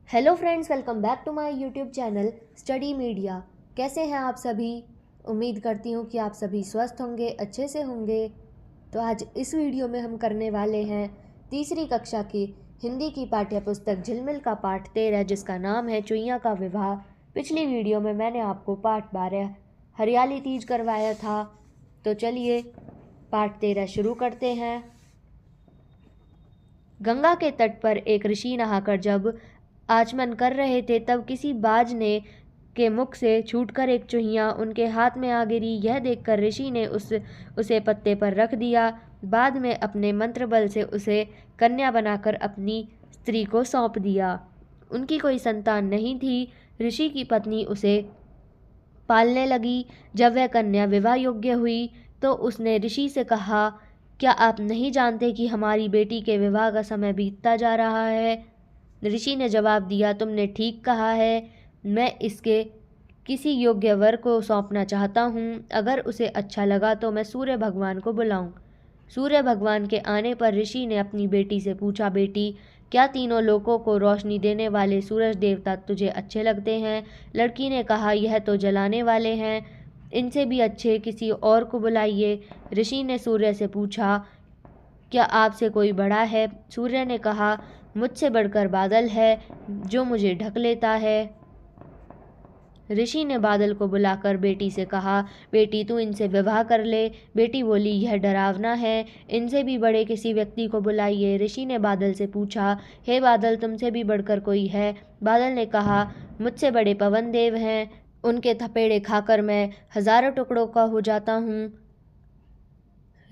Hello friends, welcome back to my YouTube channel study media. कैसे हैं आप सभी? उम्मीद करती हूँ कि आप सभी स्वस्थ होंगे, अच्छे से होंगे। तो आज इस वीडियो में हम करने वाले हैं तीसरी कक्षा की हिंदी की पाठ्य पुस्तक झिलमिल का पाठ 13, जिसका नाम है चुईयां का विवाह। पिछली वीडियो में मैंने आपको पाठ 12 हरियाली तीज करवाया था। तो चलिए पाठ 13 शुरू करते हैं। गंगा के तट पर एक ऋषि नहाकर जब आचमन कर रहे थे, तब किसी बाज ने के मुख से छूटकर एक चुहिया उनके हाथ में आ गिरी। यह देखकर ऋषि ने उसे पत्ते पर रख दिया। बाद में अपने मंत्र बल से उसे कन्या बनाकर अपनी स्त्री को सौंप दिया। उनकी कोई संतान नहीं थी। ऋषि की पत्नी उसे पालने लगी। जब वह कन्या विवाह योग्य हुई तो उसने ऋषि से कहा, क्या आप नहीं जानते कि हमारी बेटी के विवाह का समय बीतता जा रहा है? ऋषि ने जवाब दिया, तुमने ठीक कहा है। मैं इसके किसी योग्य वर को सौंपना चाहता हूँ। अगर उसे अच्छा लगा तो मैं सूर्य भगवान को बुलाऊं। सूर्य भगवान के आने पर ऋषि ने अपनी बेटी से पूछा, बेटी, क्या तीनों लोकों को रोशनी देने वाले सूरज देवता तुझे अच्छे लगते हैं? लड़की ने कहा, यह तो जलाने वाले हैं, इनसे भी अच्छे किसी और को बुलाइए। ऋषि ने सूर्य से पूछा, क्या आपसे कोई बड़ा है? सूर्य ने कहा, मुझसे बढ़कर बादल है जो मुझे ढक लेता है। ऋषि ने बादल को बुलाकर बेटी से कहा, बेटी, तू इनसे विवाह कर ले। बेटी बोली, यह डरावना है, इनसे भी बड़े किसी व्यक्ति को बुलाइए। ऋषि ने बादल से पूछा, हे बादल, तुमसे भी बढ़कर कोई है? बादल ने कहा, मुझसे बड़े पवन देव हैं, उनके थपेड़े खाकर मैं हजारों टुकड़ों का हो जाता हूँ।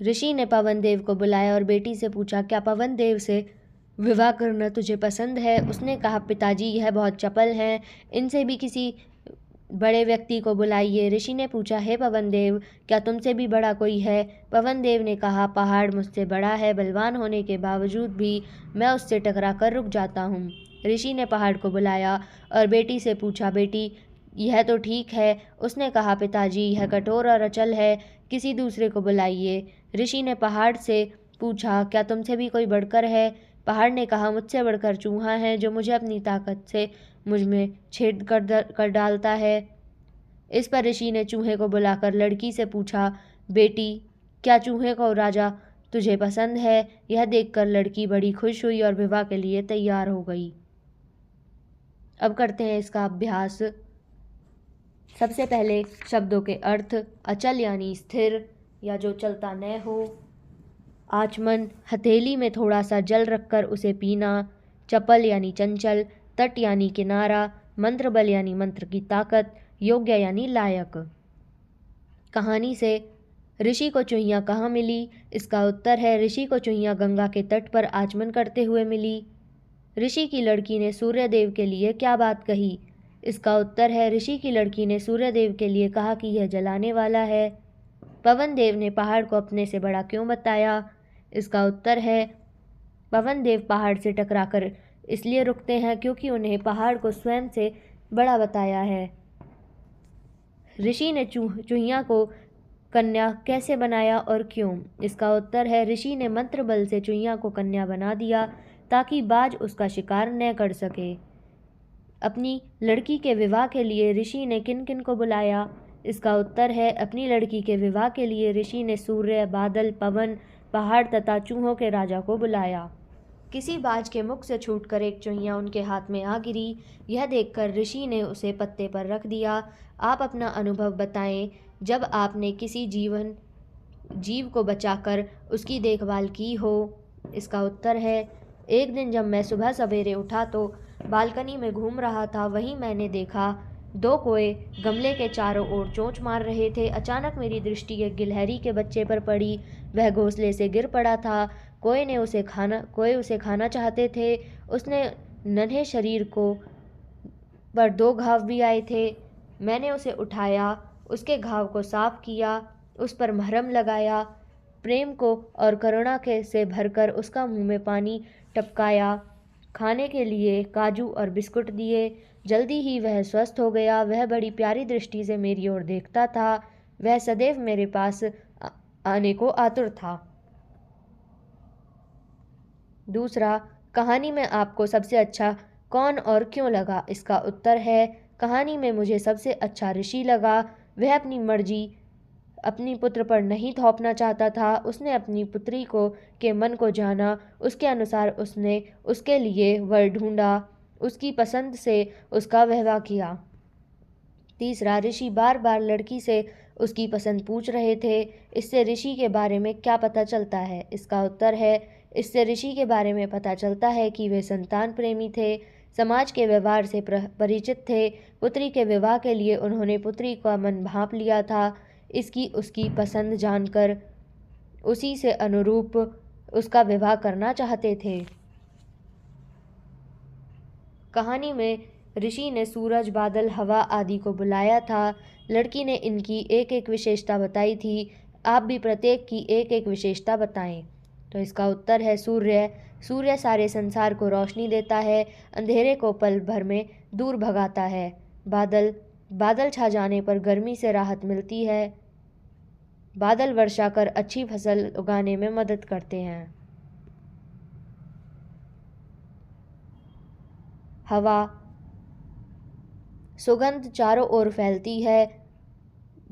ऋषि ने पवन देव को बुलाया और बेटी से पूछा, क्या पवन देव से विवाह करना तुझे पसंद है? उसने कहा, पिताजी, यह बहुत चपल हैं, इनसे भी किसी बड़े व्यक्ति को बुलाइए। ऋषि ने पूछा, हे पवन देव, क्या तुमसे भी बड़ा कोई है? पवन देव ने कहा, पहाड़ मुझसे बड़ा है, बलवान होने के बावजूद भी मैं उससे टकरा कर रुक जाता हूँ। ऋषि ने पहाड़ को बुलाया और बेटी से पूछा, बेटी, यह तो ठीक है। उसने कहा, पिताजी, यह कठोर और अचल है, किसी दूसरे को बुलाइए। ऋषि ने पहाड़ से पूछा, क्या तुमसे भी कोई बढ़कर है? पहाड़ ने कहा, मुझसे बढ़कर चूहा है, जो मुझे अपनी ताकत से मुझ में छेद कर डालता है। इस पर ऋषि ने चूहे को बुलाकर लड़की से पूछा, बेटी, क्या चूहे को राजा तुझे पसंद है? यह देखकर लड़की बड़ी खुश हुई और विवाह के लिए तैयार हो गई। अब करते हैं इसका अभ्यास। सबसे पहले शब्दों के अर्थ। अचल यानी स्थिर या जो चलता न हो। आचमन, हथेली में थोड़ा सा जल रखकर उसे पीना। चपल यानी चंचल। तट यानी किनारा। मंत्र बल यानी मंत्र की ताकत। योग्य यानी लायक। कहानी से। ऋषि को चुहिया कहाँ मिली? इसका उत्तर है, ऋषि को चुहिया गंगा के तट पर आचमन करते हुए मिली। ऋषि की लड़की ने सूर्यदेव के लिए क्या बात कही? इसका उत्तर है, ऋषि की लड़की ने सूर्यदेव के लिए कहा कि यह जलाने वाला है। पवन देव ने पहाड़ को अपने से बड़ा क्यों बताया? इसका उत्तर है, पवन देव पहाड़ से टकराकर इसलिए रुकते हैं क्योंकि उन्हें पहाड़ को स्वयं से बड़ा बताया है। ऋषि ने चूहिया को कन्या कैसे बनाया और क्यों? इसका उत्तर है, ऋषि ने मंत्र बल से चुईयां को कन्या बना दिया ताकि बाज उसका शिकार न कर सके। अपनी लड़की के विवाह के लिए ऋषि ने किन किन को बुलाया? इसका उत्तर है, अपनी लड़की के विवाह के लिए ऋषि ने सूर्य, बादल, पवन, पहाड़ तथा चूहों के राजा को बुलाया। किसी बाज के मुख से छूटकर एक चुहिया उनके हाथ में आ गिरी। यह देखकर ऋषि ने उसे पत्ते पर रख दिया। आप अपना अनुभव बताएं, जब आपने किसी जीव को बचाकर उसकी देखभाल की हो। इसका उत्तर है, एक दिन जब मैं सुबह सवेरे उठा तो बालकनी में घूम रहा था, वहीं मैंने देखा दो कोए गमले के चारों ओर चोंच मार रहे थे। अचानक मेरी दृष्टि एक गिलहरी के बच्चे पर पड़ी। वह घोंसले से गिर पड़ा था। कोए उसे खाना चाहते थे। उसने नन्हे शरीर को पर 2 घाव भी आए थे। मैंने उसे उठाया, उसके घाव को साफ किया, उस पर मरहम लगाया, प्रेम को और करुणा के से भरकर उसका मुंह में पानी टपकाया, खाने के लिए काजू और बिस्कुट दिए। जल्दी ही वह स्वस्थ हो गया। वह बड़ी प्यारी दृष्टि से मेरी ओर देखता था। वह सदैव मेरे पास आने को आतुर था। दूसरा, कहानी में आपको सबसे अच्छा कौन और क्यों लगा? इसका उत्तर है, कहानी में मुझे सबसे अच्छा ऋषि लगा। वह अपनी मर्जी अपनी पुत्र पर नहीं थोपना चाहता था। उसने अपनी पुत्री को के मन को जाना, उसके अनुसार उसने उसके लिए वर ढूंढा, उसकी पसंद से उसका विवाह किया। तीसरा, ऋषि बार बार लड़की से उसकी पसंद पूछ रहे थे। इससे ऋषि के बारे में क्या पता चलता है? इसका उत्तर है, इससे ऋषि के बारे में पता चलता है कि वे संतान प्रेमी थे, समाज के व्यवहार से परिचित थे। पुत्री के विवाह के लिए उन्होंने पुत्री का मन भांप लिया था। इसकी उसकी पसंद जानकर उसी से अनुरूप उसका विवाह करना चाहते थे। कहानी में ऋषि ने सूरज, बादल, हवा आदि को बुलाया था। लड़की ने इनकी एक एक विशेषता बताई थी। आप भी प्रत्येक की एक एक विशेषता बताएं। तो इसका उत्तर है सूर्य। सूर्य सारे संसार को रोशनी देता है, अंधेरे को पल भर में दूर भगाता है। बादल, बादल छा जाने पर गर्मी से राहत मिलती है। बादल वर्षा कर अच्छी फसल उगाने में मदद करते हैं। हवा, सुगंध चारों ओर फैलती है,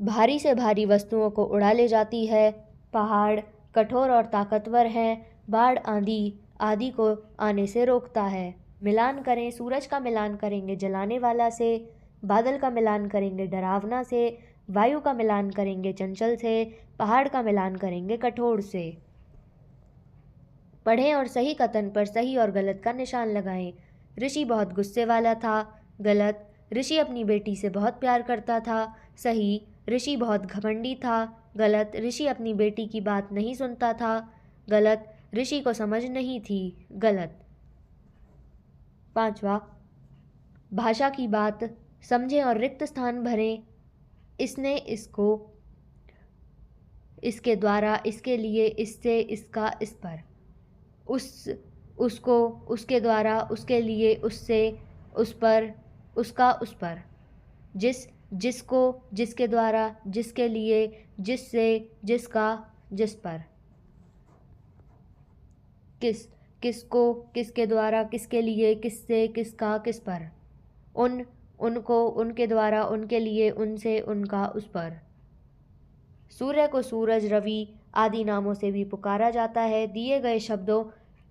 भारी से भारी वस्तुओं को उड़ा ले जाती है। पहाड़ कठोर और ताकतवर हैं, बाढ़ आंधी आदि को आने से रोकता है। मिलान करें, सूरज का मिलान करेंगे जलाने वाला से, बादल का मिलान करेंगे डरावना से, वायु का मिलान करेंगे चंचल से, पहाड़ का मिलान करेंगे कठोर से। पढ़ें और सही कथन पर सही और गलत का निशान लगाएं। ऋषि बहुत गुस्से वाला था। गलत, ऋषि अपनी बेटी से बहुत प्यार करता था। सही, ऋषि बहुत घमंडी था। गलत, ऋषि अपनी बेटी की बात नहीं सुनता था। गलत, ऋषि को समझ नहीं थी। गलत। पांचवा, भाषा की बात समझें और रिक्त स्थान भरें। इसने, इसको, इसके द्वारा, इसके लिए, इससे, इसका, इस पर। उस, उसको, उसके द्वारा, उसके लिए, उससे, उस पर, उसका, उस पर। जिस, जिसको, जिसके द्वारा, जिसके लिए, जिससे, जिसका, जिस पर। किस, किसको, किसके द्वारा, किसके लिए, किससे, किसका, किस पर। उन, उनको, उनके द्वारा, उनके लिए, उनसे, उनका, उस पर। सूर्य को सूरज, रवि आदि नामों से भी पुकारा जाता है। दिए गए शब्दों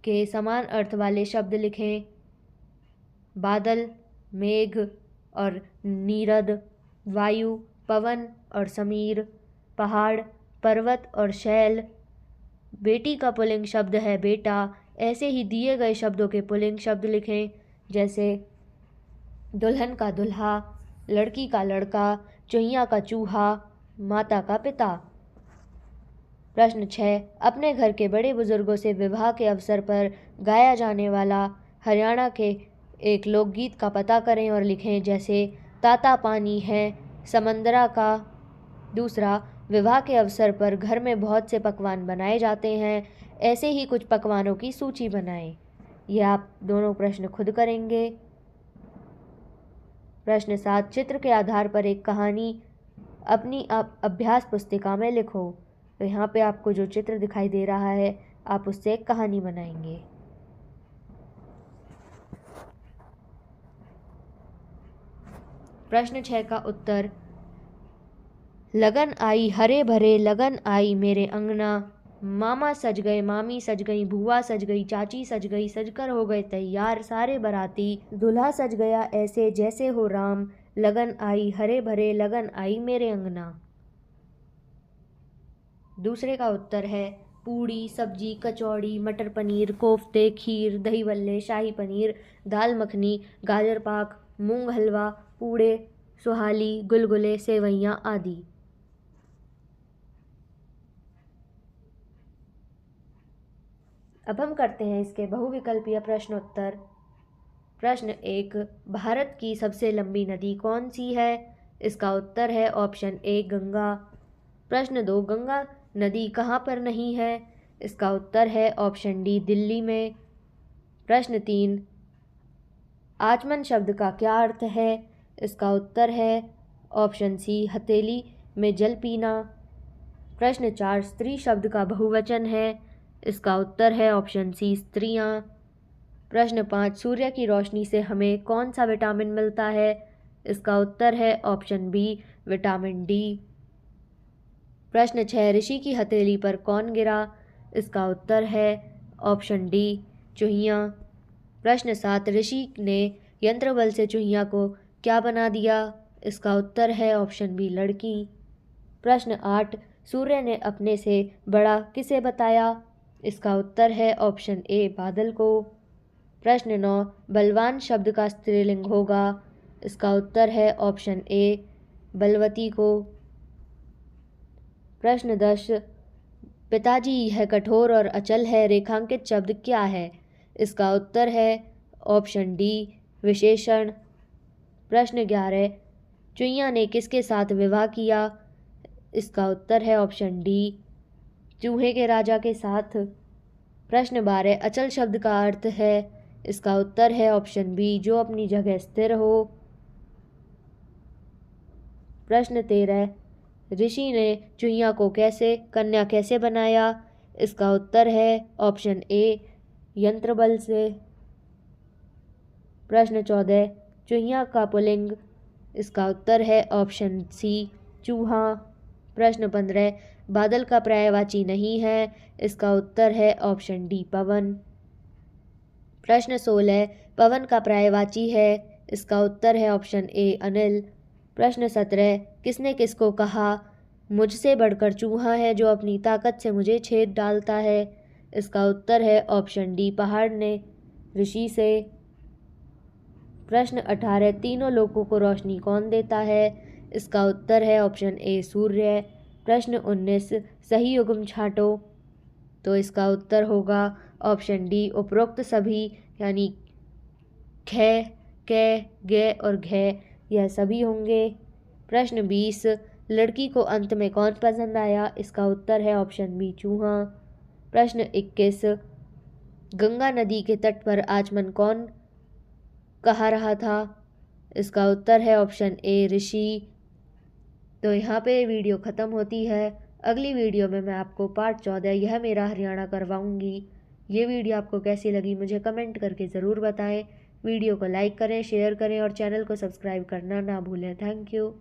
के समान अर्थ वाले शब्द लिखें। बादल, मेघ और नीरद, वायु, पवन और समीर, पहाड़, पर्वत और शैल। बेटी का पुल्लिंग शब्द है बेटा। ऐसे ही दिए गए शब्दों के पुल्लिंग शब्द लिखें, जैसे दुल्हन का दुल्हा, लड़की का लड़का, चूहिया का चूहा, माता का पिता। प्रश्न 6, अपने घर के बड़े बुजुर्गों से विवाह के अवसर पर गाया जाने वाला हरियाणा के एक लोकगीत का पता करें और लिखें, जैसे ताता पानी है समंदरा का। दूसरा, विवाह के अवसर पर घर में बहुत से पकवान बनाए जाते हैं, ऐसे ही कुछ पकवानों की सूची बनाएं। यह आप दोनों प्रश्न खुद करेंगे। प्रश्न 7, चित्र के आधार पर एक कहानी अपनी अभ्यास पुस्तिका में लिखो। तो यहाँ पे आपको जो चित्र दिखाई दे रहा है, आप उससे एक कहानी बनाएंगे। प्रश्न 6 का उत्तर, लगन आई हरे भरे लगन आई मेरे अंगना, मामा सज गए, मामी सज गई, बुआ सज गई, चाची सज गई, सजकर हो गए तैयार सारे बराती, दूल्हा सज गया ऐसे जैसे हो राम, लगन आई हरे भरे लगन आई मेरे अंगना। दूसरे का उत्तर है, पूड़ी, सब्जी, कचौड़ी, मटर पनीर, कोफ्ते, खीर, दही बल्ले, शाही पनीर, दाल मखनी, गाजर पाक, मूंग हलवा, पूड़े, सुहाली, गुलगुले, सेवइयाँ आदि। अब हम करते हैं इसके बहुविकल्पीय प्रश्नोत्तर। प्रश्न 1, भारत की सबसे लंबी नदी कौन सी है? इसका उत्तर है ऑप्शन ए गंगा। प्रश्न 2, गंगा नदी कहाँ पर नहीं है? इसका उत्तर है ऑप्शन डी दिल्ली में। प्रश्न 3, आचमन शब्द का क्या अर्थ है? इसका उत्तर है ऑप्शन सी हथेली में जल पीना। प्रश्न 4, स्त्री शब्द का बहुवचन है? इसका उत्तर है ऑप्शन सी स्त्रियां। प्रश्न 5, सूर्य की रोशनी से हमें कौन सा विटामिन मिलता है? इसका उत्तर है ऑप्शन बी, विटामिन डी। प्रश्न 6, ऋषि की हथेली पर कौन गिरा? इसका उत्तर है ऑप्शन डी, चूहिया। प्रश्न 7, ऋषि ने यंत्र बल से चूहिया को क्या बना दिया? इसका उत्तर है ऑप्शन बी, लड़की। प्रश्न 8, सूर्य ने अपने से बड़ा किसे बताया? इसका उत्तर है ऑप्शन ए, बादल को। प्रश्न 9, बलवान शब्द का स्त्रीलिंग होगा? इसका उत्तर है ऑप्शन ए, बलवती को। प्रश्न 10, पिताजी यह कठोर और अचल है रेखांकित शब्द क्या है? इसका उत्तर है ऑप्शन डी, विशेषण। प्रश्न 11, चुईया ने किसके साथ विवाह किया? इसका उत्तर है ऑप्शन डी, चूहे के राजा के साथ। प्रश्न 12, अचल शब्द का अर्थ है? इसका उत्तर है ऑप्शन बी, जो अपनी जगह स्थिर हो। प्रश्न 13, ऋषि ने चुईया को कन्या कैसे बनाया? इसका उत्तर है ऑप्शन ए, यंत्र बल से। प्रश्न 14, चुईया का पुल्लिंग? इसका उत्तर है ऑप्शन सी, चूहा। प्रश्न 15, बादल का पर्यायवाची नहीं है? इसका उत्तर है ऑप्शन डी, पवन। प्रश्न 16, पवन का पर्यायवाची है? इसका उत्तर है ऑप्शन ए, अनिल। प्रश्न 17, किसने किसको कहा मुझसे बढ़कर चूहा है जो अपनी ताकत से मुझे छेद डालता है? इसका उत्तर है ऑप्शन डी, पहाड़ ने ऋषि से। प्रश्न 18, तीनों लोगों को रोशनी कौन देता है? इसका उत्तर है ऑप्शन ए, सूर्य। प्रश्न 19, सही युग्म छांटो। तो इसका उत्तर होगा ऑप्शन डी, उपरोक्त सभी, यानी ख, क, ग और घ, यह सभी होंगे। प्रश्न 20, लड़की को अंत में कौन पसंद आया? इसका उत्तर है ऑप्शन बी, चूहा। प्रश्न 21, गंगा नदी के तट पर आचमन कौन कहा रहा था? इसका उत्तर है ऑप्शन ए, ऋषि। तो यहाँ पे वीडियो ख़त्म होती है। अगली वीडियो में मैं आपको पार्ट 14 यह मेरा हरियाणा करवाऊँगी। ये वीडियो आपको कैसी लगी मुझे कमेंट करके ज़रूर बताएं। वीडियो को लाइक करें, शेयर करें और चैनल को सब्सक्राइब करना ना भूलें। Thank you.